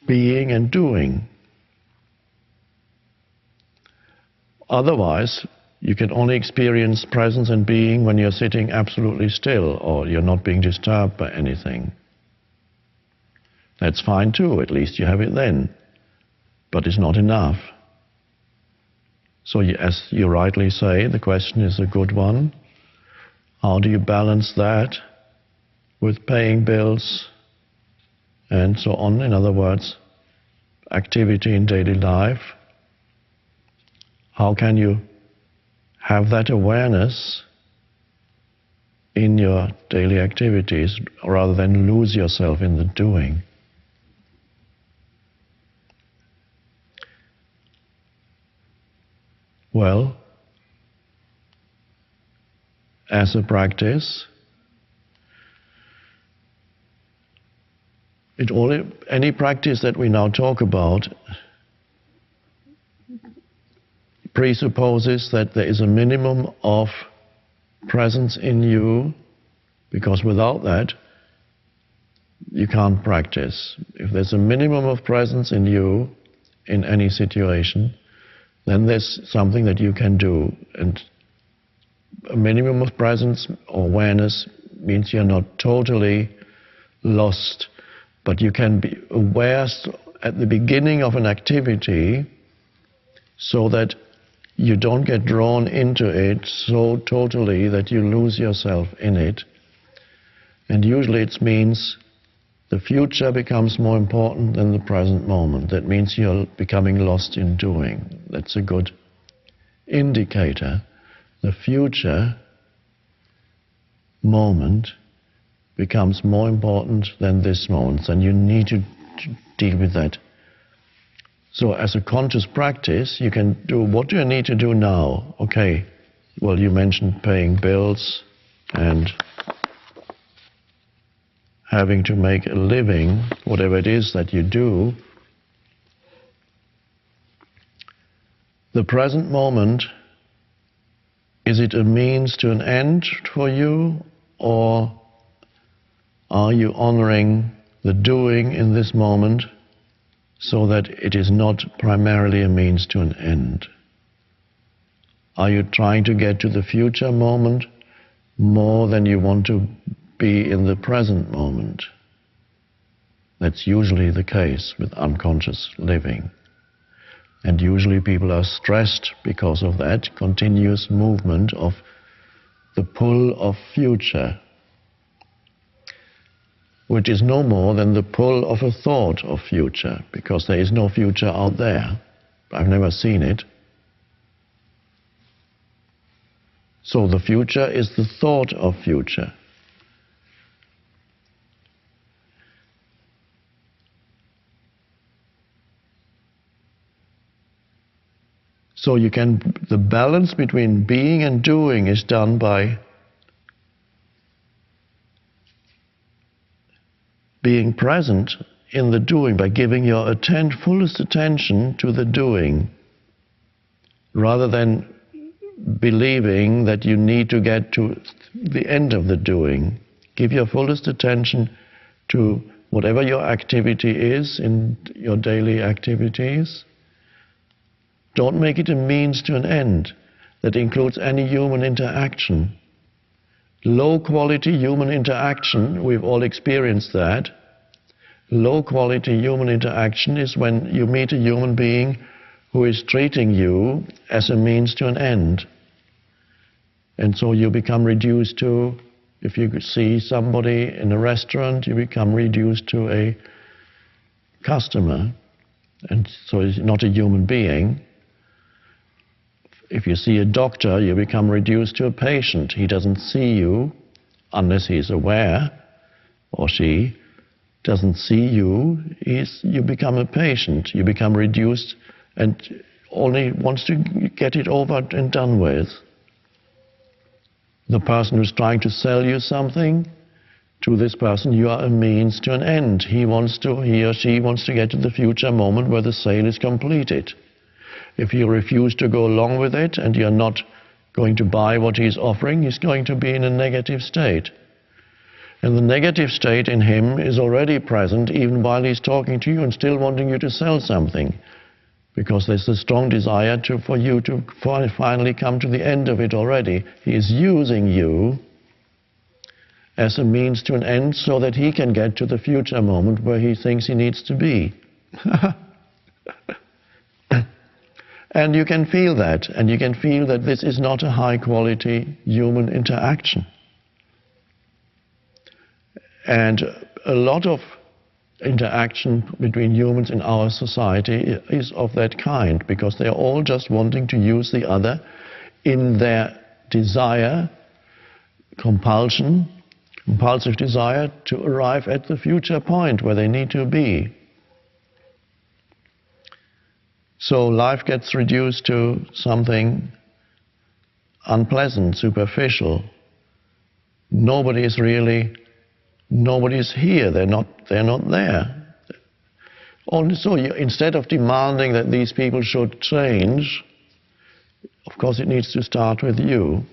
being and doing. Otherwise, you can only experience presence and being when you're sitting absolutely still or you're not being disturbed by anything. That's fine too, at least you have it then. But it's not enough. So as you rightly say, the question is a good one. How do you balance that with paying bills and so on? In other words, activity in daily life. How can you have that awareness in your daily activities rather than lose yourself in the doing? Well, as a practice, any practice that we now talk about presupposes that there is a minimum of presence in you, because without that, you can't practice. If there's a minimum of presence in you in any situation, then there's something that you can do. And a minimum of presence or awareness means you're not totally lost, but you can be aware at the beginning of an activity so that you don't get drawn into it so totally that you lose yourself in it. And usually it means the future becomes more important than the present moment. That means you're becoming lost in doing. That's a good indicator. The future moment becomes more important than this moment, and you need to deal with that. So as a conscious practice, you can do, what do I need to do now? Okay, well, you mentioned paying bills and having to make a living, whatever it is that you do. The present moment, is it a means to an end for you, or are you honoring the doing in this moment so that it is not primarily a means to an end? Are you trying to get to the future moment more than you want to be in the present moment? That's usually the case with unconscious living. And usually people are stressed because of that continuous movement of the pull of future, which is no more than the pull of a thought of future, because there is no future out there. I've never seen it. So the future is the thought of future. So the balance between being and doing is done by being present in the doing, by giving your fullest attention to the doing, rather than believing that you need to get to the end of the doing. Give your fullest attention to whatever your activity is in your daily activities. Don't make it a means to an end. That includes any human interaction. Low-quality human interaction, we've all experienced that. Low-quality human interaction is when you meet a human being who is treating you as a means to an end. And so you become reduced to, if you see somebody in a restaurant, you become reduced to a customer. And so he's not a human being. If you see a doctor, you become reduced to a patient. He doesn't see you unless he's aware, or she doesn't see you. You become a patient. You become reduced and only wants to get it over and done with. The person who's trying to sell you something, to this person you are a means to an end. He or she wants to get to the future moment where the sale is completed. If you refuse to go along with it and you're not going to buy what he's offering, he's going to be in a negative state. And the negative state in him is already present even while he's talking to you and still wanting you to sell something. Because there's a strong desire for you to finally come to the end of it already. He is using you as a means to an end so that he can get to the future moment where he thinks he needs to be. And you can feel that, and you can feel that this is not a high-quality human interaction. And a lot of interaction between humans in our society is of that kind, because they are all just wanting to use the other in their desire, compulsive desire to arrive at the future point where they need to be. So life gets reduced to something unpleasant, superficial. Nobody's here, they're not there. Only so, instead of demanding that these people should change, of course it needs to start with you.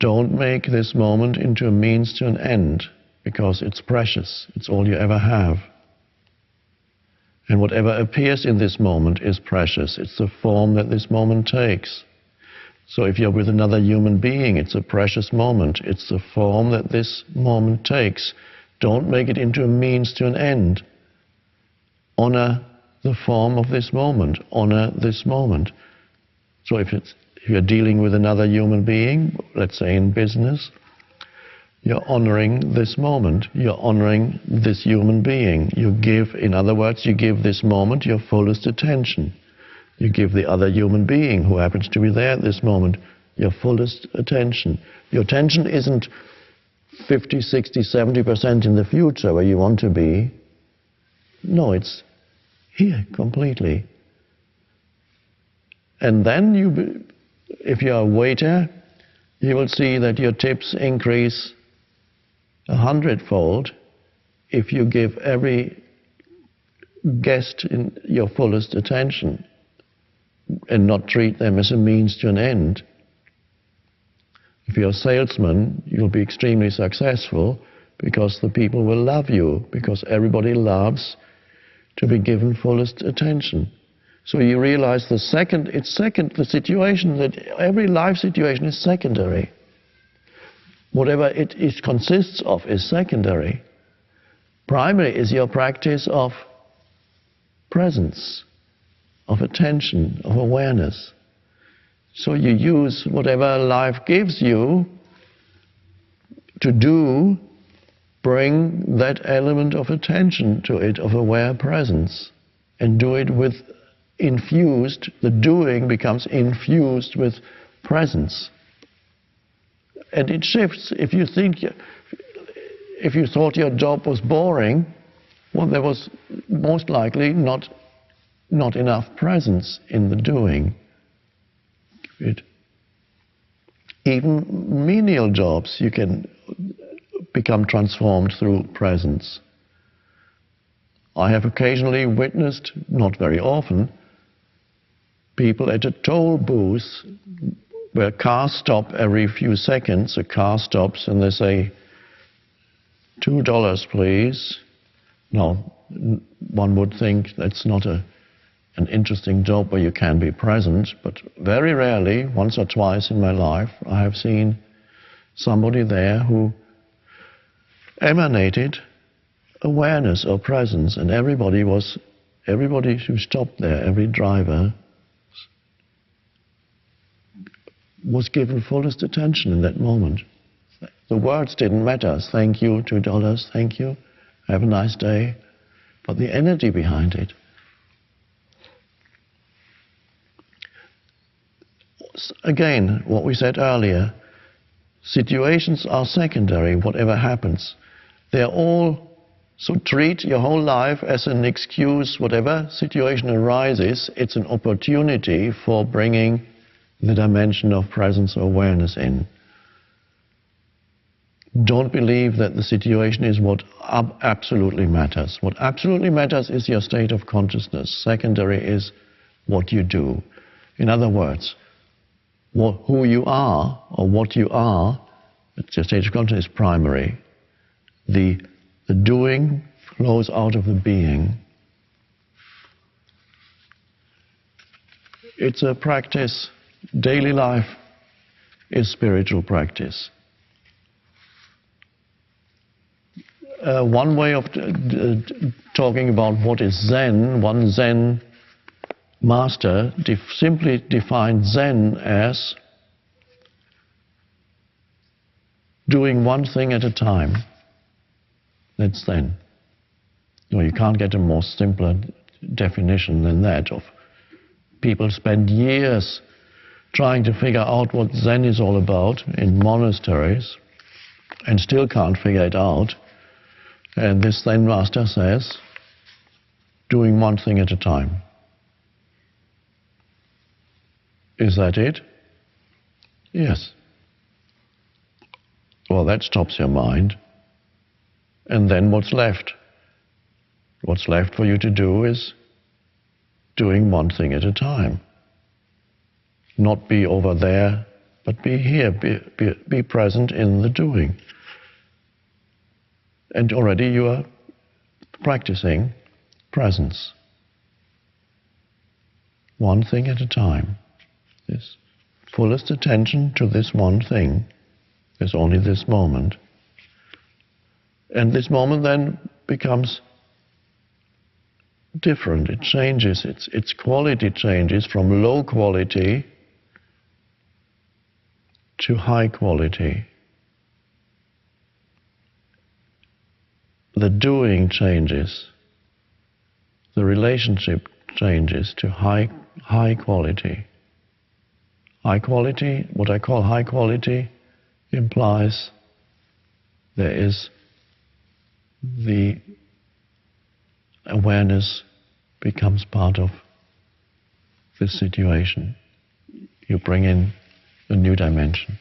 Don't make this moment into a means to an end, because it's precious, it's all you ever have. And whatever appears in this moment is precious. It's the form that this moment takes. So if you're with another human being, it's a precious moment. It's the form that this moment takes. Don't make it into a means to an end. Honor the form of this moment. Honor this moment. So if you're dealing with another human being, let's say in business, you're honoring this moment. You're honoring this human being. You give, in other words, you give this moment your fullest attention. You give the other human being who happens to be there at this moment your fullest attention. Your attention isn't 50, 60, 70% in the future where you want to be. No, it's here completely. And then if you're a waiter, you will see that your tips increase 100-fold if you give every guest in your fullest attention and not treat them as a means to an end. If you're a salesman, you'll be extremely successful because the people will love you, because everybody loves to be given fullest attention. So you realize the situation, that every life situation is secondary. Whatever it consists of is secondary. Primary is your practice of presence, of attention, of awareness. So you use whatever life gives you to do, bring that element of attention to it, of aware presence, and do it with infused, the doing becomes infused with presence. And it shifts. If you thought your job was boring, well, there was most likely not enough presence in the doing. Even menial jobs, you can become transformed through presence. I have occasionally witnessed, not very often, people at a toll booth where cars stop every few seconds. A car stops and they say, $2 please. Now, one would think that's not an interesting job where you can be present, but very rarely, once or twice in my life, I have seen somebody there who emanated awareness or presence, and everybody who stopped there, every driver, was given fullest attention in that moment. The words didn't matter. Thank you, $2, thank you, have a nice day. But the energy behind it. Again, what we said earlier, situations are secondary, whatever happens. They're all, so treat your whole life as an excuse. Whatever situation arises, it's an opportunity for bringing the dimension of presence or awareness in. Don't believe that the situation is what absolutely matters. What absolutely matters is your state of consciousness. Secondary is what you do. In other words, who you are or what you are The stage of consciousness is primary. The doing flows out of the being. It's a practice. Daily life is spiritual practice. One way of talking about what is Zen, one Zen master simply defined Zen as doing one thing at a time. That's Zen. No, you can't get a more simpler definition than that. Of people spend years trying to figure out what Zen is all about in monasteries and still can't figure it out. And this Zen master says, doing one thing at a time. Is that it? Yes. Well, that stops your mind. And then what's left? What's left for you to do is doing one thing at a time. Not be over there, but be here, be present in the doing. And already you are practicing presence. One thing at a time. This fullest attention to this one thing. There's only this moment. And this moment then becomes different. It changes. Its quality changes from low quality to high quality. The doing changes. The relationship changes to high quality. High quality, what I call high quality, implies there is the awareness becomes part of this situation. You bring in a new dimension.